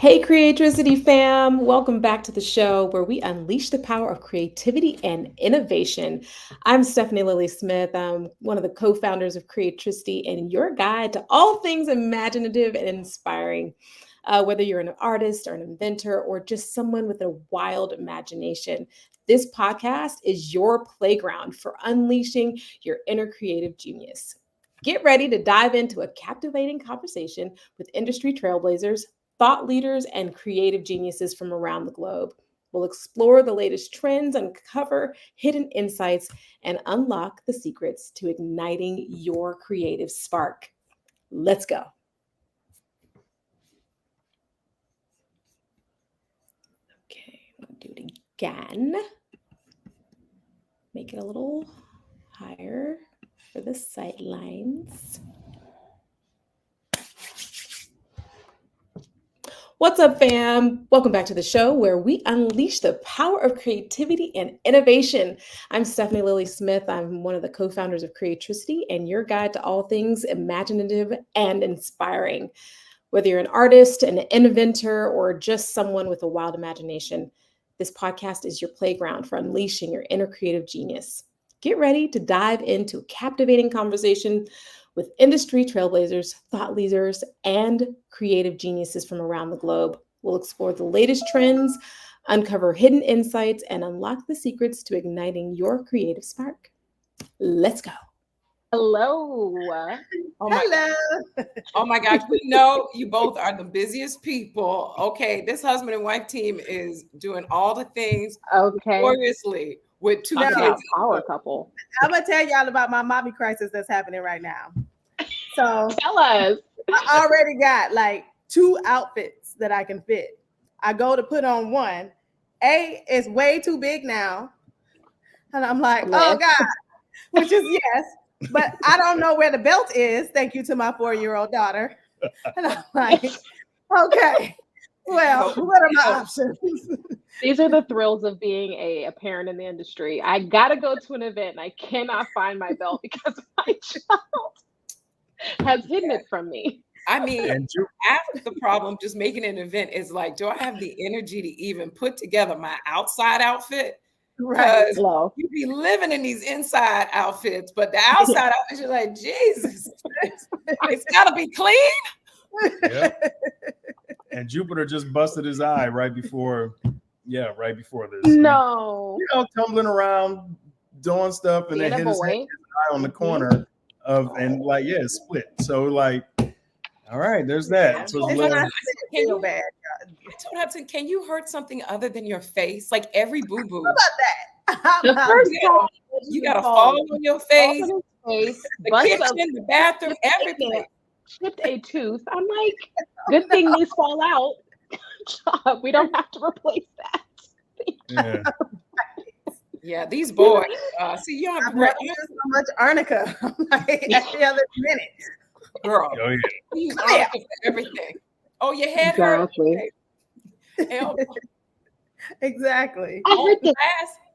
Hey, Creatricity fam! Welcome back to the show where we unleash the power of creativity and innovation. I'm Stephanie Lilly Smith. I'm one of the co founders of Creatricity and your guide to all things imaginative and inspiring. Whether you're an artist or an inventor or just someone with a wild imagination, this podcast is your playground for unleashing your inner creative genius. Get ready to dive into a captivating conversation with industry trailblazers, thought leaders, and creative geniuses from around the globe. We'll explore the latest trends, uncover hidden insights, and unlock the secrets to igniting your creative spark. Let's go. Okay, I'm going to do it again. Make it a little higher for the sight lines. What's up, fam? Welcome back to the show where we unleash the power of creativity and innovation. I'm Stephanie Lilly Smith. I'm one of the co-founders of Creatricity and your guide to all things imaginative and inspiring. Whether you're an artist, an inventor, or just someone with a wild imagination, this podcast is your playground for unleashing your inner creative genius. Get ready to dive into a captivating conversation with industry trailblazers, thought leaders, and creative geniuses from around the globe. We'll explore the latest trends, uncover hidden insights, and unlock the secrets to igniting your creative spark. Let's go. Hello. Oh my gosh, we know you both are the busiest people. Okay, this husband and wife team is doing all the things gloriously with two kids. Power couple. I'm gonna tell y'all about my mommy crisis that's happening right now. So tell us. I already got like 2 outfits that I can fit. I go to put on one. A is way too big now. And I'm like, oh God, which is yes. But I don't know where the belt is. Thank you to my 4-year-old daughter. And I'm like, okay, well, what are my options? These are the thrills of being a parent in the industry. I got to go to an event and I cannot find my belt because my child has hidden it from me. I mean, half the problem just making an event is like, do I have the energy to even put together my outside outfit? Right. You be living in these inside outfits, but the outside outfits, you're like, Jesus, it's got to be clean. Yep. And Jupiter just busted his eye right before this. No. Tumbling around, doing stuff, and then hit his eye on the corner of, and like, it's split. So like, all right, there's that. So can you hurt something other than your face? Like every boo-boo. How about that? The first time you got to fall on your face, the kitchen, the bathroom, everything. Chipped a tooth. I'm like, good thing these fall out. We don't have to replace that. Yeah, these boys. See, you don't have to so much arnica. Like every other minute. Girl, you use arnica for everything. Oh, your head hurt. Exactly.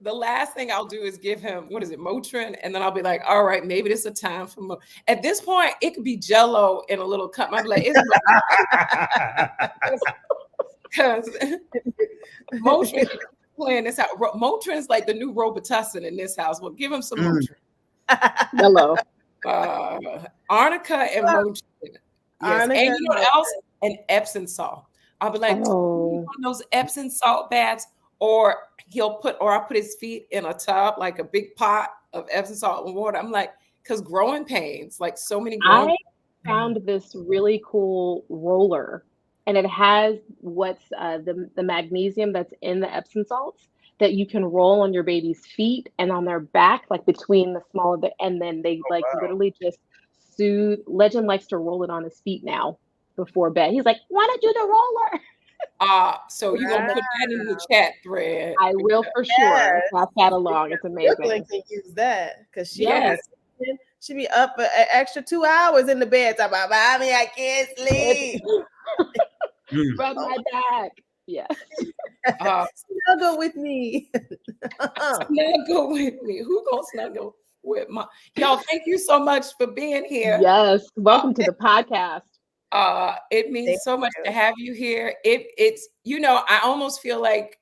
The last thing I'll do is give him, what is it, Motrin? And then I'll be like, all right, maybe this is a time for At this point, it could be Jell-O in a little cup. I'll be like, it's because Motrin playing this out. Motrin is like the new Robitussin in this house. Well, give him some Motrin. Hello. Arnica and Motrin. Yes. And you know what else? And Epsom salt. I'll be like, one of those Epsom salt baths, or I'll put his feet in a tub, like a big pot of Epsom salt and water. I'm like, because growing pains, like so many growing I found this really cool roller, and it has what's the magnesium that's in the Epsom salts that you can roll on your baby's feet and on their back, like between the small of it, and then they literally just soothe. Legend likes to roll it on his feet now before bed. He's like, want to do the roller? So you're gonna put that in the chat thread. I will for sure. Pass that along. It's amazing. Brooklyn can use that because she be up for an extra 2 hours in the bed. Talking about, mommy, I can't sleep. Rub my back. Yeah. Snuggle with me. Snuggle with me. Who gonna snuggle with my y'all? Thank you so much for being here. Yes. Welcome to the podcast. It means so much to have you here. It's, I almost feel like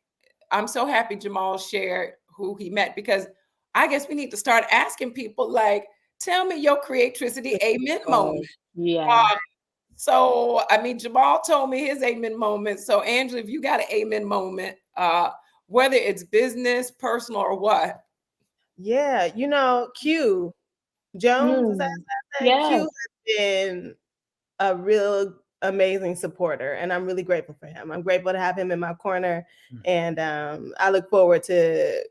I'm so happy Jamal shared who he met, because I guess we need to start asking people, like, tell me your Creatricity amen moment. Yeah. So, I mean, Jamal told me his amen moment. So, Angela, if you got an amen moment, whether it's business, personal, or what? Yeah, Q Jones, is that his last name? Yes. Q has been a real amazing supporter, and I'm really grateful for him. I'm grateful to have him in my corner, and I look forward to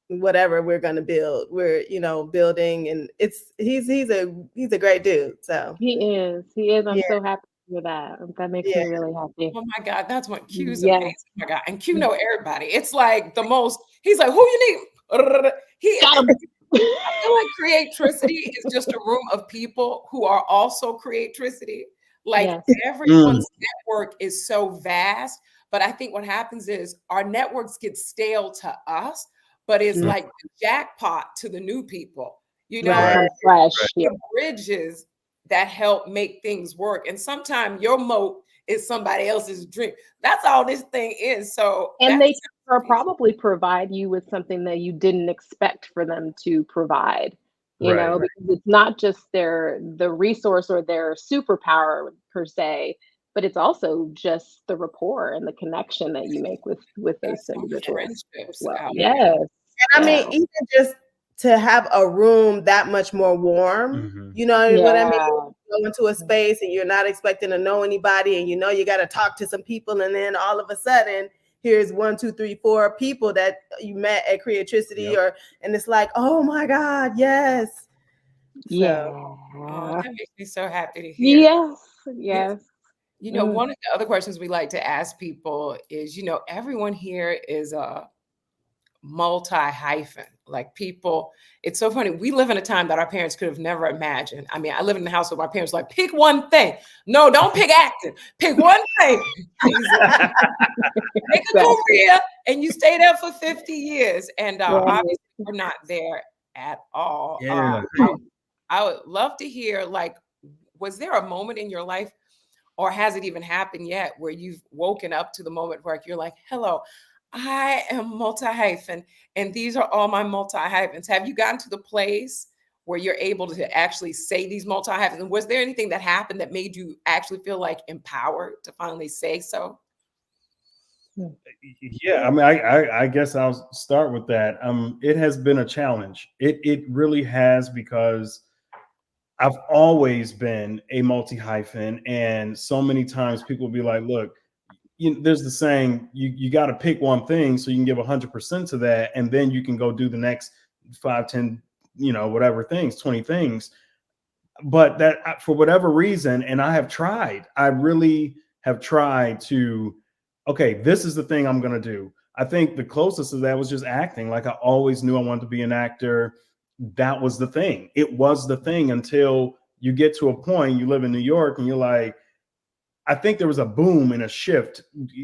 whatever we're going to build. We're building, and he's a great dude. So he is. I'm so happy for that. That makes me really happy. Oh my God, that's what Q's amazing. Oh my God, and Q know everybody. It's like the most. He's like, who you need? I feel like Creatricity is just a room of people who are also Creatricity. Like everyone's network is so vast, but I think what happens is our networks get stale to us, but it's like the jackpot to the new people. The bridges that help make things work. And sometimes your moat is somebody else's dream. That's all this thing is. So, and they probably provide you with something that you didn't expect for them to provide. Because it's not just the resource or their superpower per se, but it's also just the rapport and the connection that you make with those individuals. Well, yes. And I mean, even just to have a room that much more warm, you know what I mean? You go into a space and you're not expecting to know anybody, and you got to talk to some people, and then all of a sudden, here's 1, 2, 3, 4 people that you met at Creatricity, and it's like, oh my God, yes. That makes me so happy to hear. Yes. One of the other questions we like to ask people is, everyone here is a multi-hyphen. Like people, it's so funny. We live in a time that our parents could have never imagined. I mean, I live in a house where my parents were like, pick one thing. No, don't pick acting. Pick one thing. Make a career, and you stay there for 50 years. And obviously, we're not there at all. I would love to hear, like, was there a moment in your life, or has it even happened yet, where you've woken up to the moment where you're like, hello, I am multi-hyphen, and these are all my multi-hyphens. Have you gotten to the place where you're able to actually say these multi-hyphens? And was there anything that happened that made you actually feel like empowered to finally say so? Yeah, I mean, I guess I'll start with that. It has been a challenge. It really has, because I've always been a multi-hyphen, and so many times people will be like, look, there's the saying, you got to pick one thing so you can give 100% to that, and then you can go do the next 5, 10, whatever things, 20 things. But that, for whatever reason, and I really have tried to, okay, this is the thing I'm going to do. I think the closest to that was just acting. Like, I always knew I wanted to be an actor. That was the thing. It was the thing until you get to a point, you live in New York, and you're like, I think there was a boom and a shift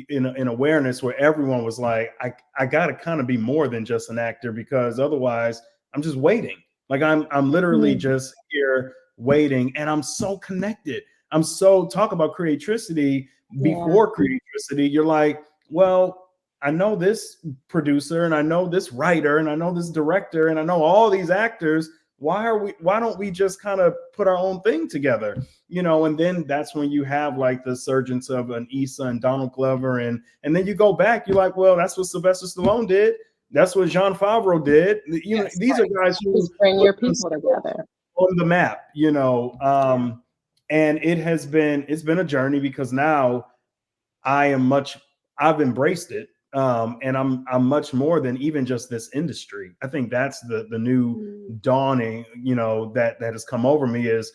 in awareness where everyone was like, I got to kind of be more than just an actor, because otherwise I'm just waiting. Like, I'm literally just here waiting, and I'm so connected. Talk about Creatricity. Before Creatricity, you're like, well, I know this producer, and I know this writer, and I know this director, and I know all these actors. Why don't we just kind of put our own thing together? And then that's when you have like the surgence of an Issa and Donald Glover, and then you go back, you're like, well, that's what Sylvester Stallone did. That's what Jon Favreau did. These are guys who just bring your people together on the map, and it's been a journey, because now I've embraced it. And I'm much more than even just this industry. I think that's the new dawning, that has come over me is,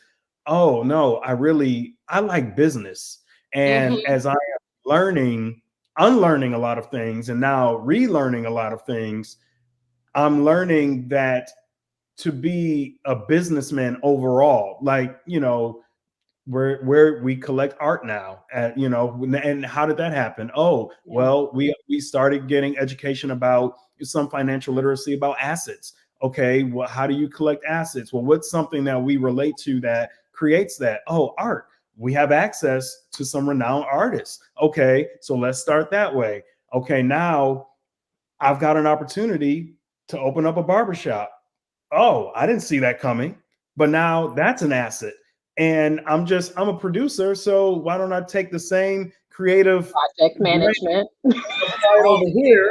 oh no, I like business. And as I am unlearning a lot of things, and now relearning a lot of things, I'm learning that to be a businessman overall, like, where we collect art now, and how did that happen? Well, we started getting education about some financial literacy about assets. Okay, well, how do you collect assets? Well, what's something that we relate to that creates that? Oh, art. we have access to some renowned artists. Okay, so let's start that way. Okay, now I've got an opportunity to open up a barbershop. Oh, I didn't see that coming, but now that's an asset. And I'm a producer, so why don't I take the same creative project management over here?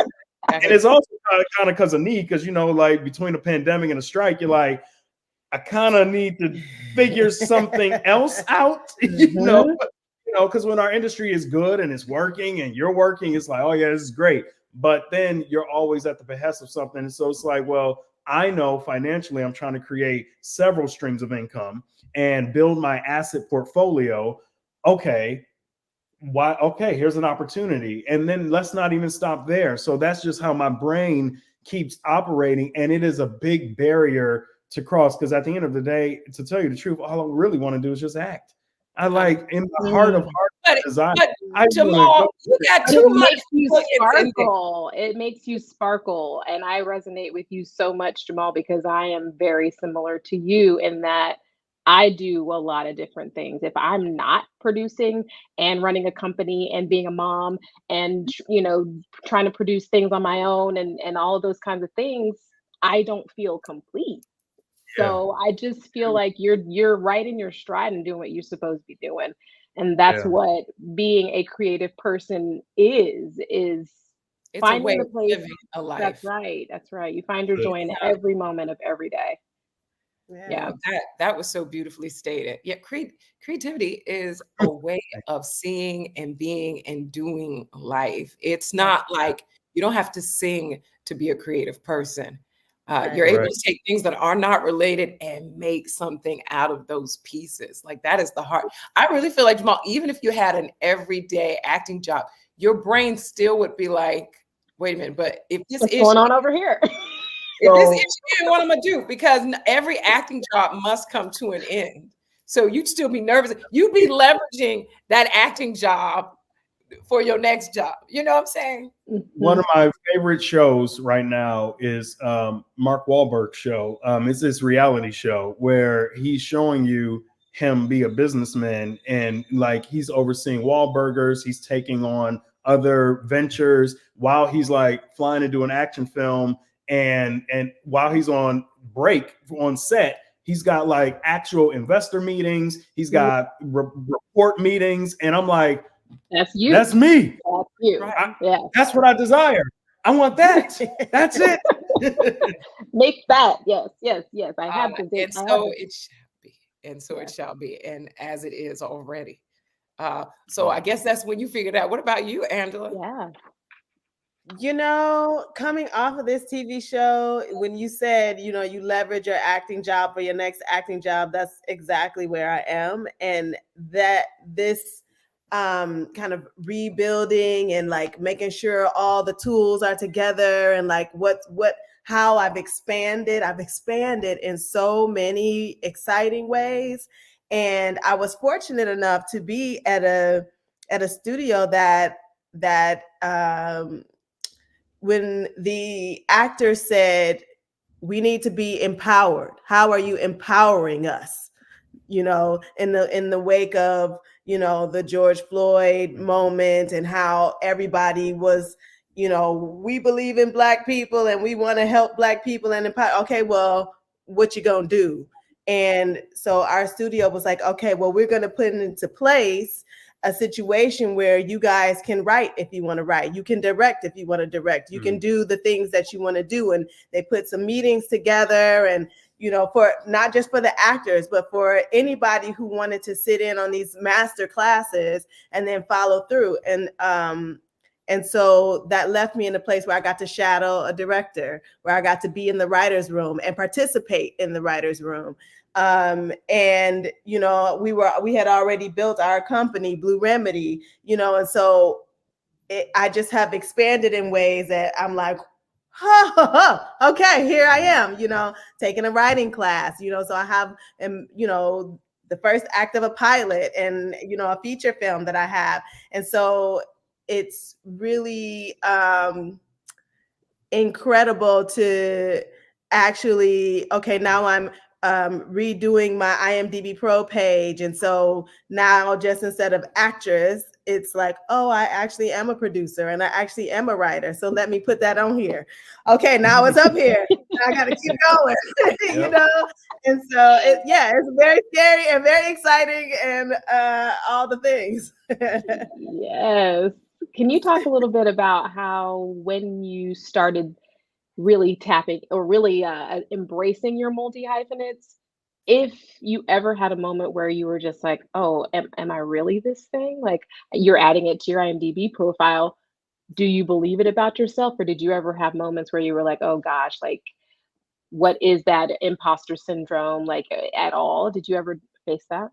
And it's also kind of because of need, because, you know, like between the pandemic and the strike, you're like, I kind of need to figure something else out, you know, because when our industry is good and it's working and you're working, it's like, oh yeah, this is great. But then you're always at the behest of something. And so it's like, well, I know financially I'm trying to create several streams of income and build my asset portfolio. Okay, why? Okay, here's an opportunity. And then let's not even stop there. So that's just how my brain keeps operating. And it is a big barrier to cross, because at the end of the day, to tell you the truth, all I really want to do is just act. I like, in the heart of heart desire. Jamal, you got too much. Makes you sparkle. It makes you sparkle, and I resonate with you so much, Jamal, because I am very similar to you in that I do a lot of different things. If I'm not producing and running a company and being a mom and, you know, trying to produce things on my own and all of those kinds of things, I don't feel complete. So I just feel like you're right in your stride and doing what you're supposed to be doing. And that's what being a creative person is it's finding a way the of place. living a life. That's right. That's right. You find your joy in every moment of every day. Yeah. That was so beautifully stated. Yeah, creativity is a way of seeing and being and doing life. It's not like you don't have to sing to be a creative person. You're able to take things that are not related and make something out of those pieces. Like, that is the heart. I really feel like, Jamal, even if you had an everyday acting job, your brain still would be like, wait a minute, but if this What's is going on over here? If this issue, what I'm gonna do? Because every acting job must come to an end. So you'd still be nervous. You'd be leveraging that acting job for your next job. You know what I'm saying? One of my favorite shows right now is Mark Wahlberg's show. It's this reality show where he's showing you him be a businessman, and like he's overseeing Wahlburgers, he's taking on other ventures while he's like flying to do an action film. And while he's on break on set, he's got like actual investor meetings. He's got report meetings. And I'm like, that's you. That's me. That's you. That's what I desire. I want that. That's it. Make that. Yes. I have to. And so it shall be. And so it shall be. And as it is already. So I guess that's when you figured out. What about you, Angela? Yeah. You know, coming off of this TV show, when you said, you know, you leverage your acting job for your next acting job, that's exactly where I am. And that this kind of rebuilding and like making sure all the tools are together and like how I've expanded in so many exciting ways. And I was fortunate enough to be at a studio that when the actor said, we need to be empowered. How are you empowering us? You know, in the wake of, you know, the George Floyd moment and how everybody was, you know, we believe in Black people and we want to help Black people and empower. Okay, well, what you gonna do? And so our studio was like, okay, well, we're going to put into place a situation where you guys can write if you want to write. You can direct if you want to direct. You can do the things that you want to do. And they put some meetings together and, you know, for not just for the actors, but for anybody who wanted to sit in on these master classes and then follow through. And so that left me in a place where I got to shadow a director, where I got to be in the writer's room and participate in the writer's room. And, you know, we had already built our company, Blue Remedy, you know, and so I just have expanded in ways that I'm like, okay, here I am, you know, taking a writing class, you know, so I have, you know, the first act of a pilot and, you know, a feature film that I have. And so it's really incredible to actually, okay, now I'm redoing my IMDb Pro page. And so now just instead of actress, it's like, oh, I actually am a producer and I actually am a writer. So let me put that on here. Okay, now it's up here. I got to keep going, you know? And so, it's very scary and very exciting and all the things. Yes. Can you talk a little bit about how when you started really tapping or really embracing your multi-hyphenates, if you ever had a moment where you were just like, oh, am I really this thing? Like you're adding it to your IMDb profile. Do you believe it about yourself? Or did you ever have moments where you were like, oh gosh, like what is that imposter syndrome like at all? Did you ever face that?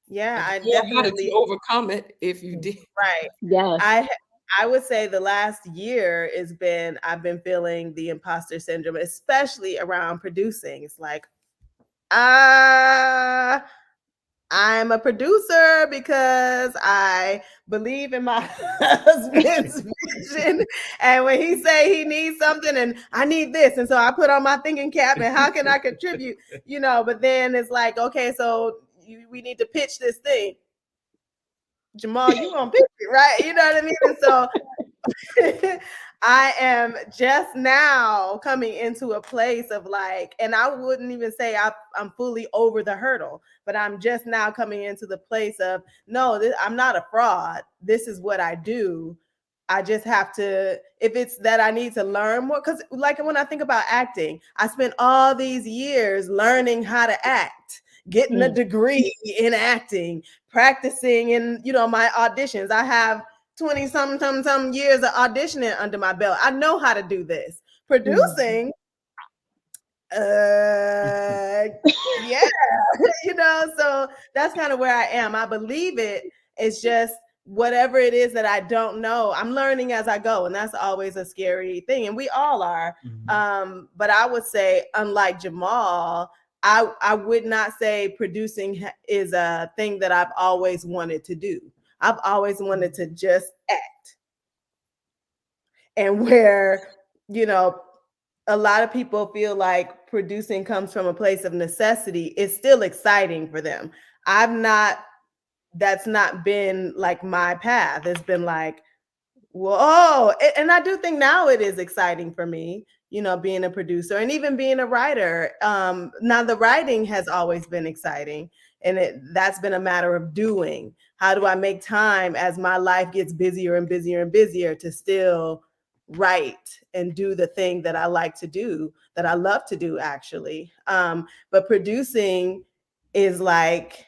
Yeah, I Yeah, how did definitely you overcome it if you did? right. Yes. I would say the last year I've been feeling the imposter syndrome, especially around producing. It's like, I'm a producer because I believe in my husband's vision. And when he say he needs something and I need this, and so I put on my thinking cap and how can I contribute? But then it's like, okay, so we need to pitch this thing. Jamal, you gonna pitch it, right? You know what I mean? And so I am just now coming into a place of like, and I wouldn't even say I'm fully over the hurdle, but I'm just now coming into the place of, no, I'm not a fraud. This is what I do. I just have to, if it's that I need to learn more, because like when I think about acting, I spent all these years learning how to act, getting a degree in acting, practicing in, my auditions. I have 20 some years of auditioning under my belt. I know how to do this. Producing, yeah, so that's kind of where I am. I believe it. It's just whatever it is that I don't know, I'm learning as I go. And that's always a scary thing. And we all are. But I would say, unlike Jamal, I would not say producing is a thing that I've always wanted to do. I've always wanted to just act. And where, a lot of people feel like producing comes from a place of necessity, it's still exciting for them. That's not been like my path. It's been like, whoa. And I do think now it is exciting for me, being a producer and even being a writer. Now the writing has always been exciting, and that's been a matter of doing. How do I make time as my life gets busier and busier and busier to still write and do the thing that I like to do, that I love to do actually. But producing is like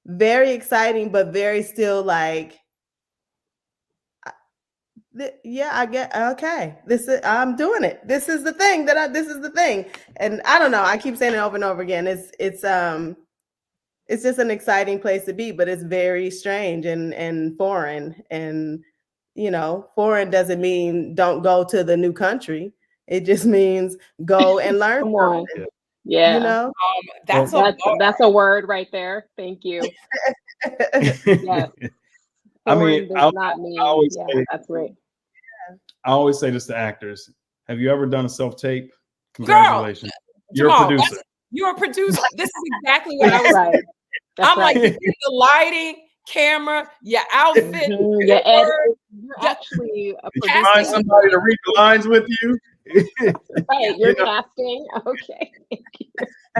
very exciting, but very still like, yeah, I get, okay, I'm doing it. This is the thing this is the thing. And I don't know, I keep saying it over and over again. It's just an exciting place to be, but it's very strange and foreign. And, foreign doesn't mean don't go to the new country. It just means go and learn. Come on. Yeah. That's a word right there. Thank you. Yes. I mean, that's right. I always say this to actors. Have you ever done a self-tape? Congratulations. You're Jamal, a producer. You're a producer. This is exactly what I was saying. I'm like, you get the lighting, camera, your outfit, your edit. You're actually a producer. Did you find somebody to read the lines with you? Right, you're casting. Okay.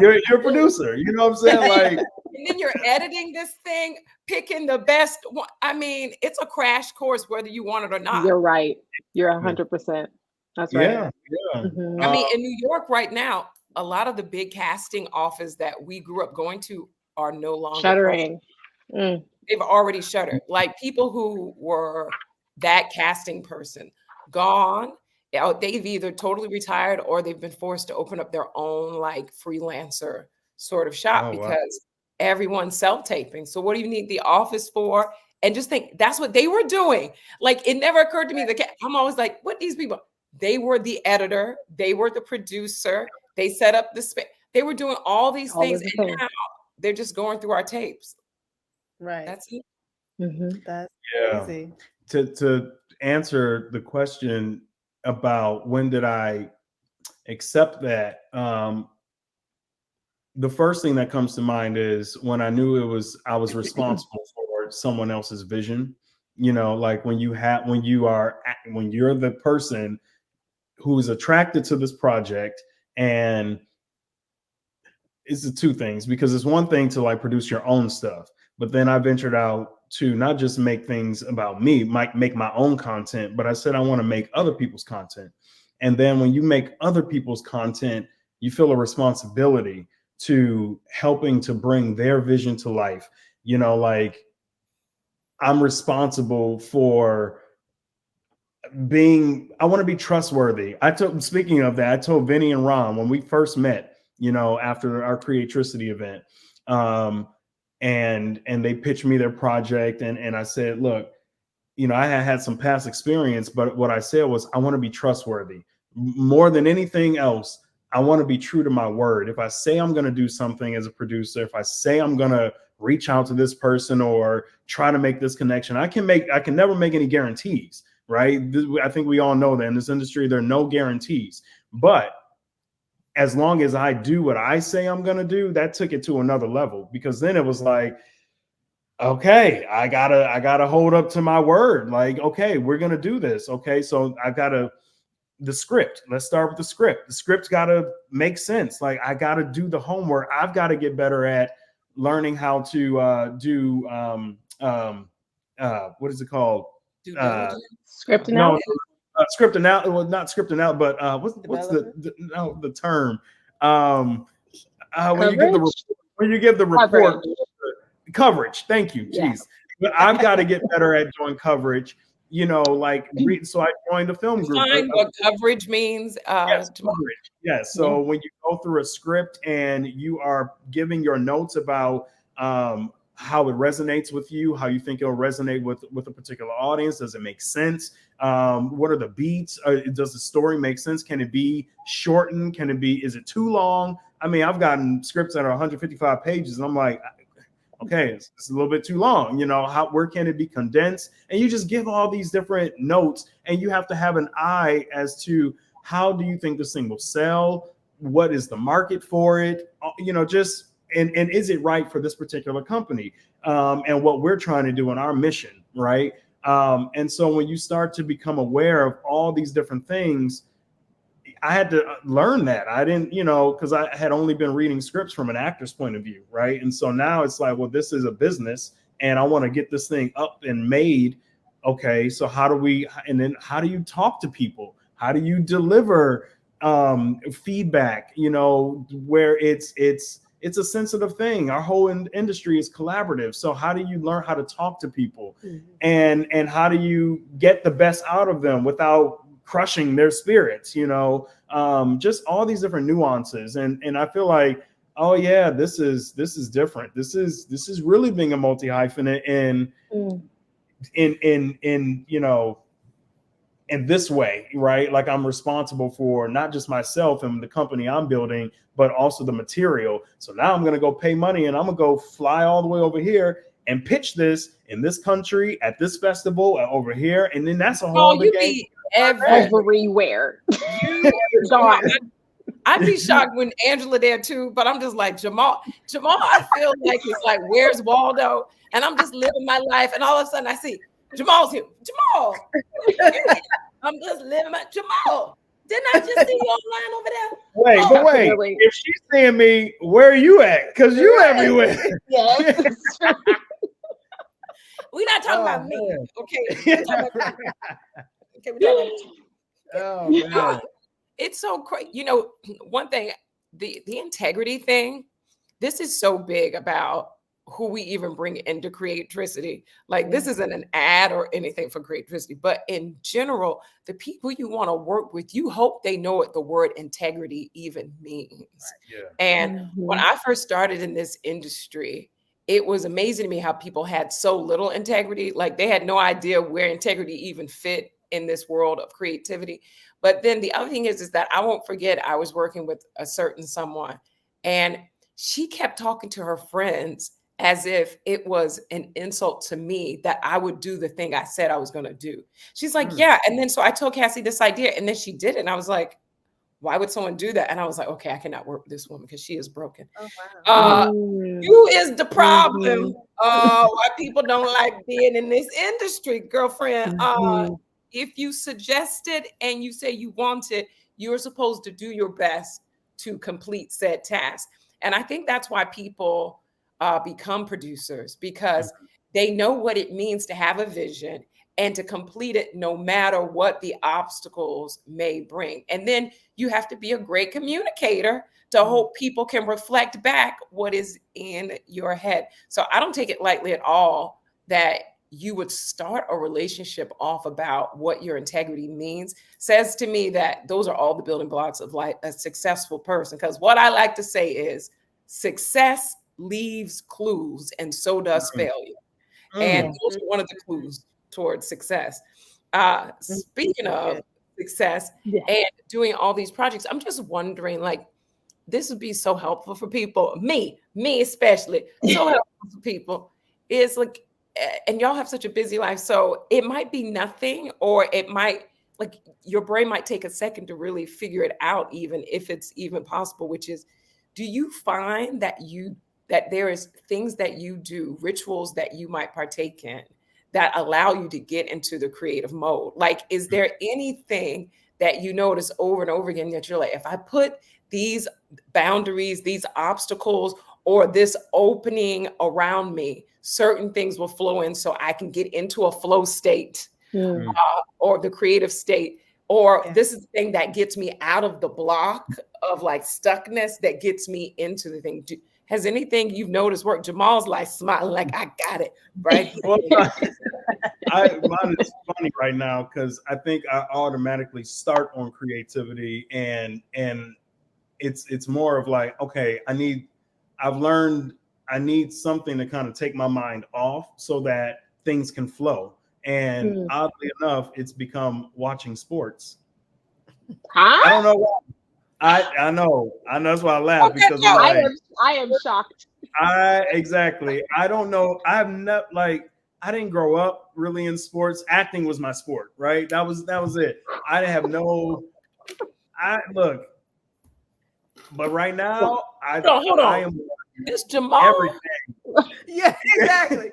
You're a producer. You know what I'm saying? Like, and then you're editing this thing, picking the best one. I mean, it's a crash course whether you want it or not. You're right. You're 100%. That's right. Yeah. I mean, in New York right now, a lot of the big casting offices that we grew up going to are no longer shuttering. They've already shuttered. Like people who were that casting person gone. They've either totally retired or they've been forced to open up their own like freelancer sort of shop because everyone's self-taping. So what do you need the office for? And just think that's what they were doing. Like it never occurred to me that I'm always like, what these people? They were the editor, they were the producer, they set up the space, they were doing all these things, and now they're just going through our tapes. Right. That's it. That's crazy. To answer the question about when did I accept that, the first thing that comes to mind is when I knew I was responsible for someone else's vision. You know, like when you're the person who is attracted to this project, and it's the two things, because it's one thing to like produce your own stuff, but then I ventured out to not just make things about me, might make my own content, but I said I want to make other people's content. And then when you make other people's content, you feel a responsibility to helping to bring their vision to life. You know, like I'm responsible for I want to be trustworthy. Speaking of that, I told Vinny and Ron when we first met, you know, after our Creatricity event, and they pitched me their project, and I said, look, you know, I had some past experience, but what I said was I want to be trustworthy more than anything else. I want to be true to my word. If I say I'm going to do something as a producer, if I say I'm going to reach out to this person or try to make this connection, I can never make any guarantees, right? I think we all know that in this industry, there are no guarantees, but as long as I do what I say I'm going to do, that took it to another level, because then it was like, okay, I gotta hold up to my word. Like, okay, we're going to do this. Okay. So the script, let's start with the script. The script's got to make sense. Like, I got to do the homework. I've got to get better at learning how to do what is it called? Scripting no, out? Scripting out. Well, not scripting out, but what's the term? When you give the report coverage. Thank you. Yeah. Jeez. But I've got to get better at doing coverage. You know, like so I joined the film group. What coverage means. Yes, coverage. Yes. So when you go through a script and you are giving your notes about how it resonates with you, how you think it'll resonate with a particular audience, does it make sense? What are the beats? Does the story make sense? Can it be shortened? Is it too long? I mean, I've gotten scripts that are 155 pages, and I'm like, okay, it's a little bit too long. You know, where can it be condensed? And you just give all these different notes, and you have to have an eye as to how do you think this thing will sell? What is the market for it? You know, just and is it right for this particular company? And what we're trying to do in our mission, right? And so when you start to become aware of all these different things, I had to learn that. I didn't, you know, because I had only been reading scripts from an actor's point of view, right? And so now it's like, well, this is a business, and I want to get this thing up and made. Okay, so how do you talk to people? How do you deliver feedback? You know, where it's a sensitive thing. Our whole industry is collaborative. So how do you learn how to talk to people, and how do you get the best out of them without crushing their spirits, you know, just all these different nuances. And I feel like, oh yeah, this is different. This is really being a multi-hyphenate in you know, in this way, right? Like, I'm responsible for not just myself and the company I'm building, but also the material. So now I'm going to go pay money, and I'm going to go fly all the way over here and pitch this in this country at this festival over here. And then that's a whole other game. Everywhere. I'd be shocked when Angela there too, but I'm just like, Jamal, I feel like it's like, where's Waldo? And I'm just living my life, and all of a sudden I see Jamal's here. Jamal, I'm just living my Jamal. Didn't I just see you online over there? Wait. If she's seeing me, where are you at? Because you everywhere. Yes. We're not talking about me. Okay. We're talking about me. Okay, we're talking about me. Oh man. It's so crazy. You know, one thing, the integrity thing, this is so big about who we even bring into Creatricity. Like, this isn't an ad or anything for Creatricity, but in general, the people you want to work with, you hope they know what the word integrity even means. Yeah. And when I first started in this industry, it was amazing to me how people had so little integrity. Like, they had no idea where integrity even fit in this world of creativity. But then the other thing is that I won't forget, I was working with a certain someone, and she kept talking to her friends as if it was an insult to me that I would do the thing I said I was going to do. She's like, yeah. And then so I told Cassie this idea, and then she did it. And I was like, why would someone do that? And I was like, okay, I cannot work with this woman because she is broken. Oh, wow. You is the problem. Why people don't like being in this industry, girlfriend. If you suggest it and you say you want it, you're supposed to do your best to complete said task. And I think that's why people become producers, because they know what it means to have a vision and to complete it no matter what the obstacles may bring. And then you have to be a great communicator to hope people can reflect back what is in your head. So I don't take it lightly at all that you would start a relationship off about what your integrity means. Says to me that those are all the building blocks of like a successful person. Because what I like to say is success leaves clues, and so does failure. And those are one of the clues towards success. Speaking of success and doing all these projects, I'm just wondering, like, this would be so helpful for people, me especially, so helpful for people, is like, and y'all have such a busy life, so it might be nothing, or it might, like, your brain might take a second to really figure it out, even if it's even possible, which is, do you find that there is things that you do, rituals that you might partake in that allow you to get into the creative mode? Like, is there anything that you notice over and over again that you're like, if I put these boundaries, these obstacles, or this opening around me, certain things will flow in so I can get into a flow state or the creative state, or this is the thing that gets me out of the block of like stuckness that gets me into the thing. Has anything you've noticed work? Jamal's like smiling, like, I got it, right? Well, mine is funny right now because I think I automatically start on creativity, and it's more of like, okay, I've learned I need something to kind of take my mind off so that things can flow. And oddly enough, it's become watching sports. I don't know why. I know that's why I laugh, because I am shocked. Exactly. I don't know. I didn't grow up really in sports. Acting was my sport, right? That was it. I didn't have look. But right now, hold on. I am this Jamal. Everything. Yeah, exactly.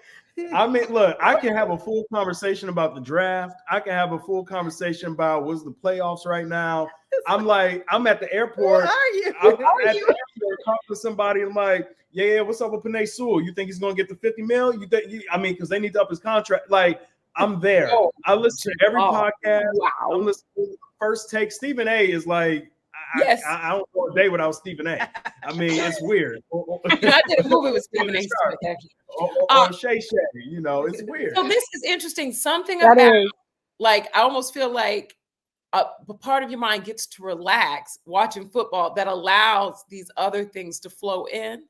I mean, look, I can have a full conversation about the draft. I can have a full conversation about what's the playoffs right now. I'm at the airport. Who are you? I'm at the airport talking to somebody. I'm like, yeah, what's up with Panay Sewell? You think he's going to get the 50 mil? Because they need to up his contract. Like, I'm there. I listen to every podcast. Wow. I'm listening to the First Take. Stephen A is like, I don't go a day without Stephen A. I mean, it's weird. I did a movie with Stephen A. Or Shay Shay, it's weird. So this is interesting. Something about, like, I almost feel like a part of your mind gets to relax watching football that allows these other things to flow in.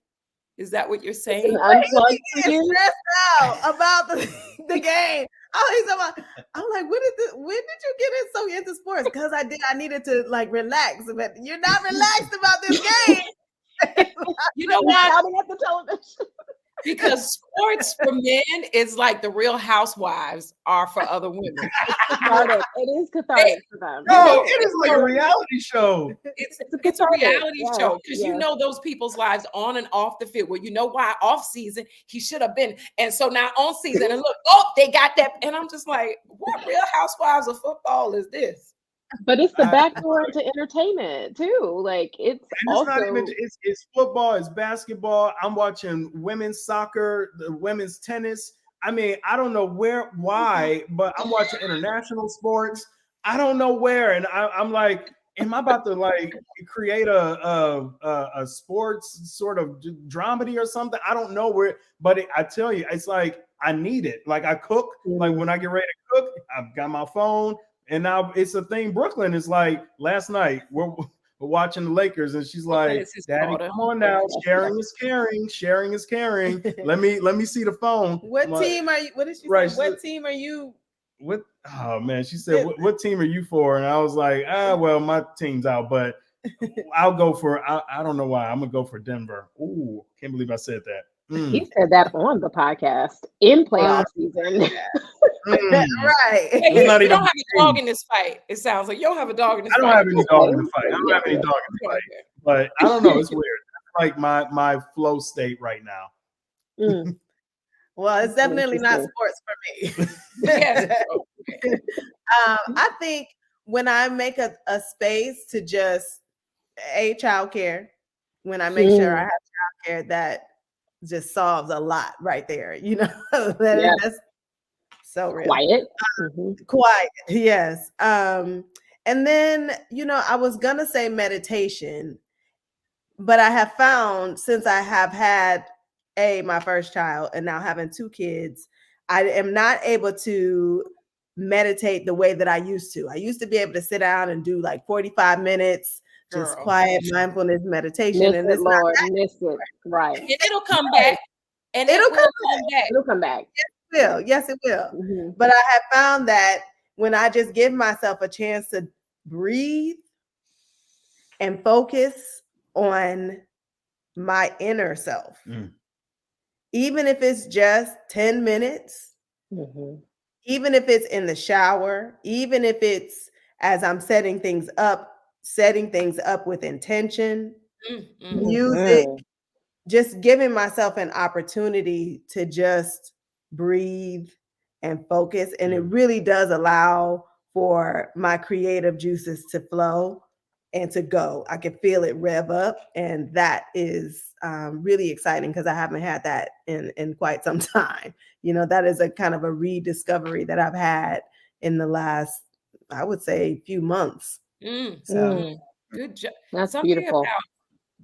Is that what you're saying? I'm stressed out about the game. I'm like, when did you get so into sports? Because I needed to like relax, but you're not relaxed about this game. You know what? Shouting at the television. Because sports for men is like the Real Housewives are for other women. It is cathartic for them. No, it is like a reality show. It's a reality show, because you know those people's lives on and off the field. Well, you know why off season he should have been, and so now on season, and look, they got that, and I'm just like, what Real Housewives of football is this? But it's the backdoor into entertainment too. Like it's football, it's basketball. I'm watching women's soccer, the women's tennis. I mean, I don't know why, but I'm watching international sports. I don't know where, and I'm like, am I about to like create a sports sort of dramedy or something? I don't know where, but I tell you, it's like I need it. Like I cook, like when I get ready to cook, I've got my phone. And now it's a thing. Brooklyn is like, last night we're watching the Lakers, and she's like, "Daddy, come on now, sharing is caring. Sharing is caring. Let me see the phone." What team are you? What did she say? What team are you? What? Oh man, she said, "What team are you for?" And I was like, well, my team's out, but I'll go for. I don't know why. I'm gonna go for Denver. Ooh, can't believe I said that. He said that on the podcast in playoff season. Right. Hey, you don't have a dog in this fight. It sounds like you don't have a dog in this fight. I don't have any dog in the fight. I don't have any dog in the fight. But I don't know. It's weird. Like my flow state right now. Well, it's definitely not sports for me. Yes. I think when I make a space to just childcare, when I make sure I have childcare, that just solves a lot right there. You know, that's so real. Quiet. Quiet, yes. And then, you know, I was gonna say meditation, but I have found, since I have had my first child and now having 2 kids, I am not able to meditate the way that I used to. I used to be able to sit down and do like 45 minutes, just quiet mindfulness meditation. Miss it, Lord, miss it. Right. And it'll come back. And it'll come back. It'll come back. Yes, it will. But I have found that when I just give myself a chance to breathe and focus on my inner self, even if it's just 10 minutes, even if it's in the shower, even if it's as I'm setting things up with intention, music, just giving myself an opportunity to just breathe and focus. And it really does allow for my creative juices to flow and to go. I can feel it rev up. And that is really exciting because I haven't had that in quite some time. You know, that is a kind of a rediscovery that I've had in the last, I would say, few months. So good job. That's Something beautiful. about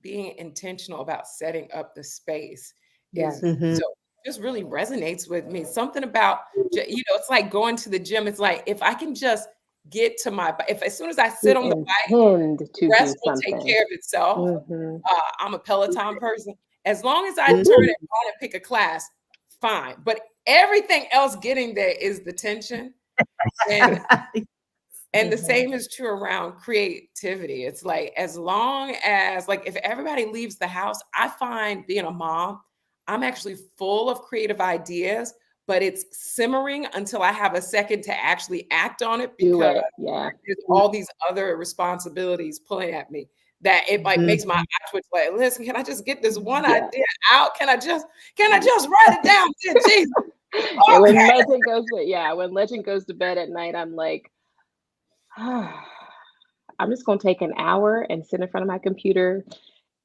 being intentional about setting up the space is Yes. so just really resonates with me. Something about, you know, it's like going to the gym. It's like, if I can just get to as soon as I sit on the bike, the rest will take care of itself. I'm a Peloton person. As long as I turn it on and pick a class, fine. But everything else getting there is the tension. And the same is true around creativity. It's like, as long as, like, if everybody leaves the house, I find being a mom, I'm actually full of creative ideas, but it's simmering until I have a second to actually act on it, because there's all these other responsibilities pulling at me that it like makes my eye twitch. Like, listen, can I just get this one idea out? Can I just write it down? Jesus. Okay. When Legend goes to bed at night, I'm like, I'm just going to take an hour and sit in front of my computer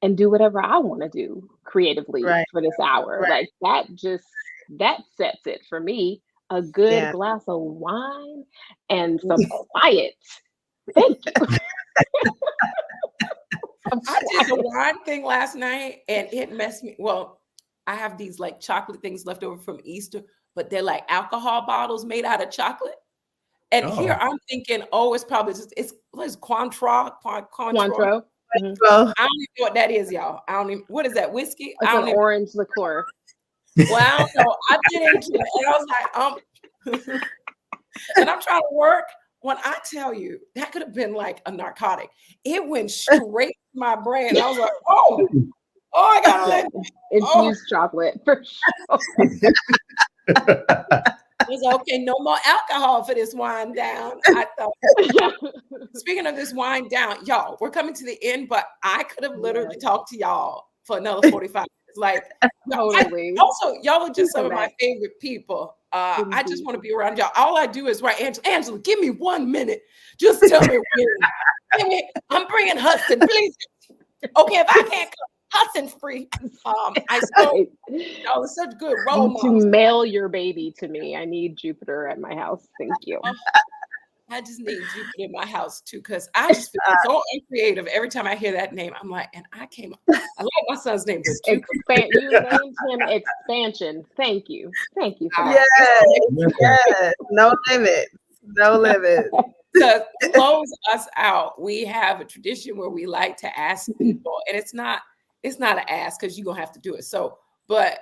and do whatever I want to do creatively for this hour. Like that sets it for me. A good glass of wine and some quiet. Thank you. I did the wine thing last night and it messed me. Well, I have these like chocolate things left over from Easter, but they're like alcohol bottles made out of chocolate. And here I'm thinking, it's probably just, it's Cointreau. Cointreau. I don't even know what that is, y'all. What is that, whiskey? It's an orange liqueur. Well, I don't know. I get into it and I was like, and I'm trying to work. When I tell you, that could have been like a narcotic. It went straight to my brain. I was like, I gotta let infused chocolate for sure. I was like, okay, no more alcohol for this wine down. I thought, speaking of this wine down, y'all, we're coming to the end, but I could have literally talked to y'all for another 45 minutes. Like, totally. Also, y'all are just some of my favorite people. I just want to be around y'all. All I do is write, Angela, give me 1 minute. Just tell me when. I'm bringing Hudson, please. Okay, if I can't come, Hudson's free. I still, it's such good role models. To mail your baby to me. I need Jupiter at my house. Thank you. I just need Jupiter in my house too, because I just feel so uncreative every time I hear that name. I'm like, and I like my son's name, but Jupiter. You named him Expansion. Thank you for that. Yes. No limit. To close us out, we have a tradition where we like to ask people, and it's not an ask because you're gonna have to do it. So, but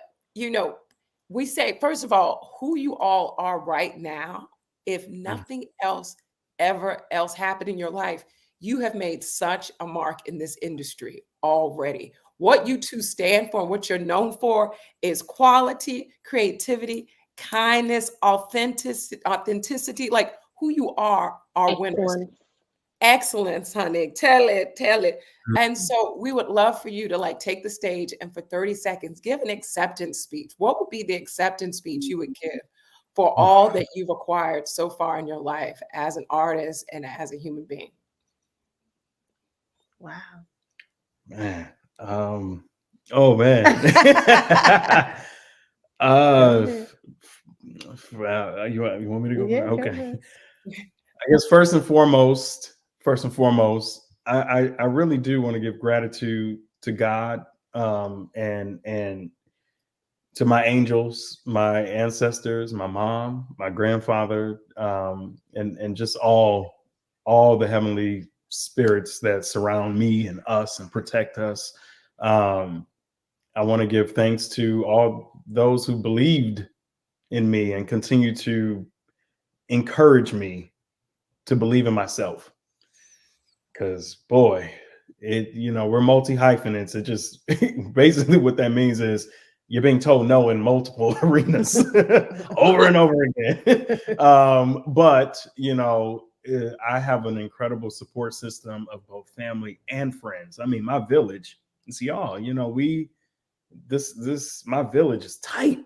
we say, first of all, who you all are right now. If nothing else happened in your life, you have made such a mark in this industry already. What you two stand for and what you're known for is quality, creativity, kindness, authenticity. Like who you are winners. Excellence, honey. Tell it, tell it. And so we would love for you to like take the stage and for 30 seconds, give an acceptance speech. What would be the acceptance speech you would give for all that you've acquired so far in your life as an artist and as a human being? Wow. Man. Oh man. You want me to go? Yeah, okay. I guess first and foremost, I really do want to give gratitude to God, and to my angels, my ancestors, my mom, my grandfather, and just all the heavenly spirits that surround me and us and protect us. I want to give thanks to all those who believed in me and continue to encourage me to believe in myself. Because boy, we're multi-hyphenates. It just basically what that means is you're being told no in multiple arenas over and over again. But I have an incredible support system of both family and friends. I mean, my village, it's y'all, my village is tight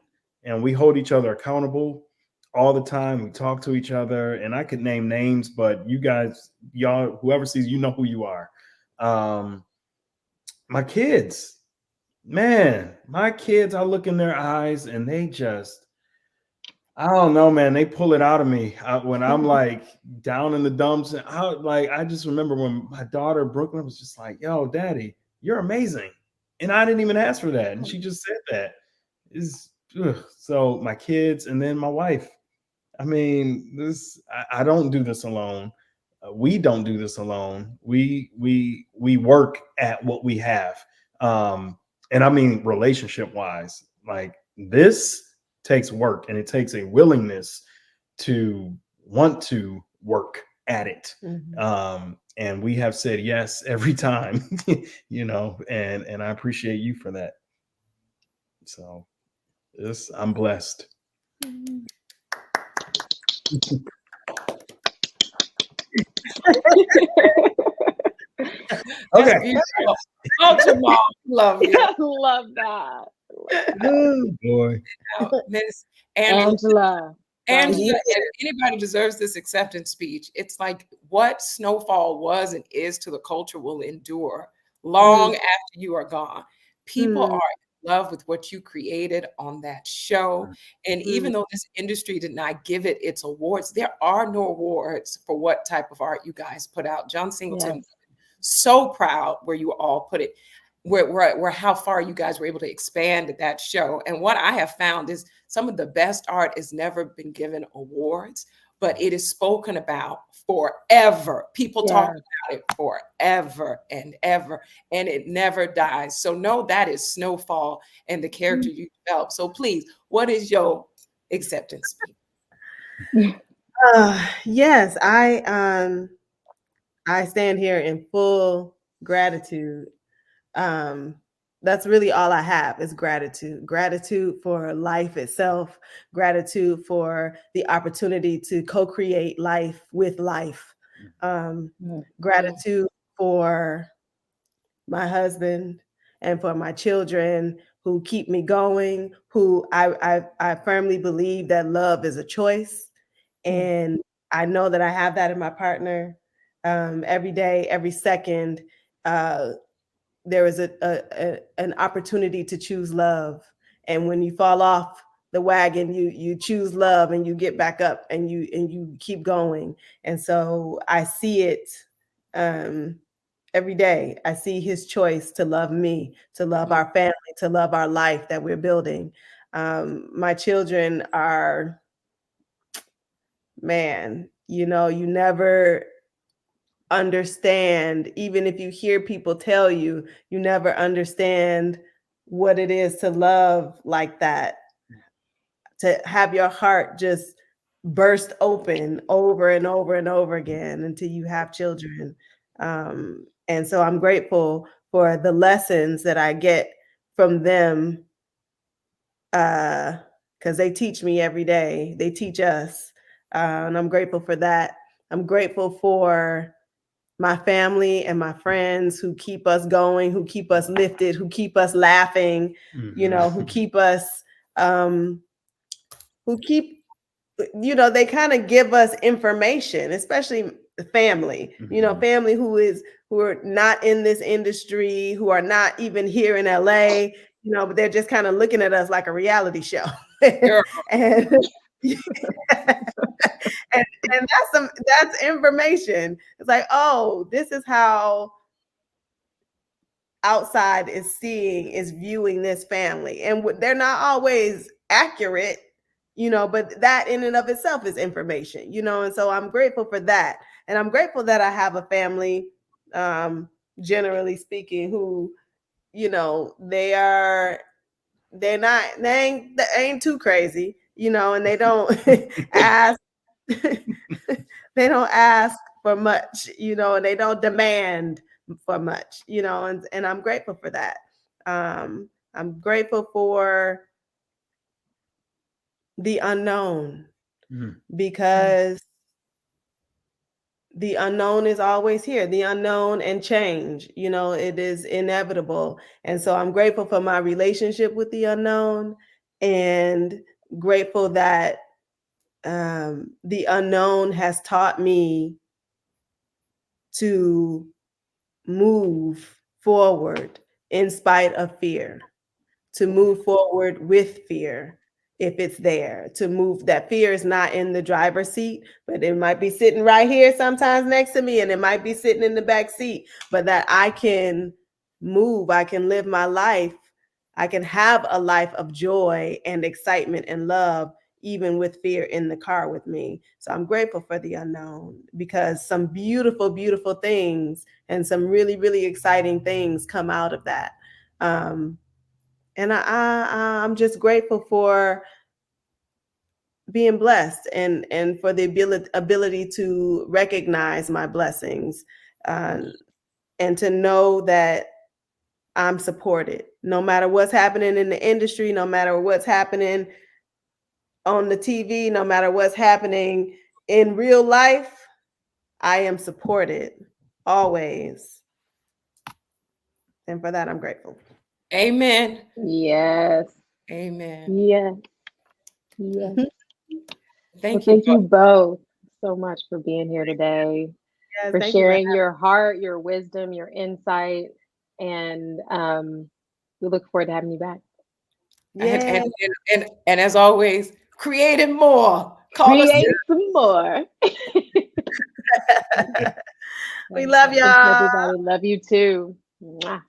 and we hold each other accountable all the time. We talk to each other, and I could name names, but you guys, y'all, whoever sees, who you are. My kids, man, I look in their eyes and they just, I don't know, man, they pull it out of me when I'm like down in the dumps. And I just remember when my daughter Brooklyn was just like, yo, daddy, you're amazing. And I didn't even ask for that. And she just said that. So my kids and then my wife. I mean, I don't do this alone. We don't do this alone. We work at what we have. And I mean, relationship wise, like this takes work, and it takes a willingness to want to work at it. And we have said yes every time, and I appreciate you for that. So I'm blessed. Okay. Oh, Jamal, love you. Love that. Oh boy. Miss Angela. Angela, if anybody deserves this acceptance speech, it's like what Snowfall was and is to the culture will endure long after you are gone. People are in love with what you created on that show. And even though this industry did not give it its awards, there are no awards for what type of art you guys put out. John Singleton, so proud where you all put it, where how far you guys were able to expand that show. And what I have found is some of the best art has never been given awards, but it is spoken about forever. People talk about it forever and ever, and it never dies. So know that is Snowfall and the character you developed. So please, what is your acceptance speech? Yes, I stand here in full gratitude. That's really all I have is gratitude for life itself, gratitude for the opportunity to co-create life with life, gratitude for my husband and for my children who keep me going, who I firmly believe that love is a choice. And I know that I have that in my partner. Every day, every second, there is an opportunity to choose love. And when you fall off the wagon, you choose love and you get back up and you keep going. And so I see it every day. I see his choice to love me, to love our family, to love our life that we're building. My children are, man, you never understand, even if you hear people tell you, you never understand what it is to love like that, to have your heart just burst open over and over and over again until you have children. And so I'm grateful for the lessons that I get from them, because they teach me every day. They teach us, and I'm grateful for that. I'm grateful for my family and my friends who keep us going, who keep us lifted, who keep us laughing, you know, who keep us, they kind of give us information, especially the family, family who are not in this industry, who are not even here in LA, but they're just kind of looking at us like a reality show. and and that's information. It's like, oh, this is how outside is viewing this family, and they're not always accurate, but that in and of itself is information, and so I'm grateful for that. And I'm grateful that I have a family, generally speaking, who, they ain't too crazy, and they don't ask they don't ask for much, and they don't demand for much, and I'm grateful for that. I'm grateful for the unknown, because the unknown is always here. The unknown and change, it is inevitable. And so I'm grateful for my relationship with the unknown, and grateful that the unknown has taught me to move forward in spite of fear, to move forward with fear if it's there, to move. That fear is not in the driver's seat, but it might be sitting right here sometimes next to me, and it might be sitting in the back seat, but that I can move, I can live my life, I can have a life of joy and excitement and love, even with fear in the car with me. So I'm grateful for the unknown, because some beautiful, beautiful things and some really, really exciting things come out of that. And I'm just grateful for being blessed, and for the ability to recognize my blessings, and to know that I'm supported no matter what's happening in the industry, no matter what's happening on the TV, no matter what's happening in real life. I am supported always. And for that, I'm grateful. Amen. Yes. Amen. Yes. Yes. Thank you both so much for being here today, for sharing your heart, your wisdom, your insight, and we look forward to having you back. Yeah. And as always, creating more. Create some more. We love y'all. Everybody. Love you too. Mwah.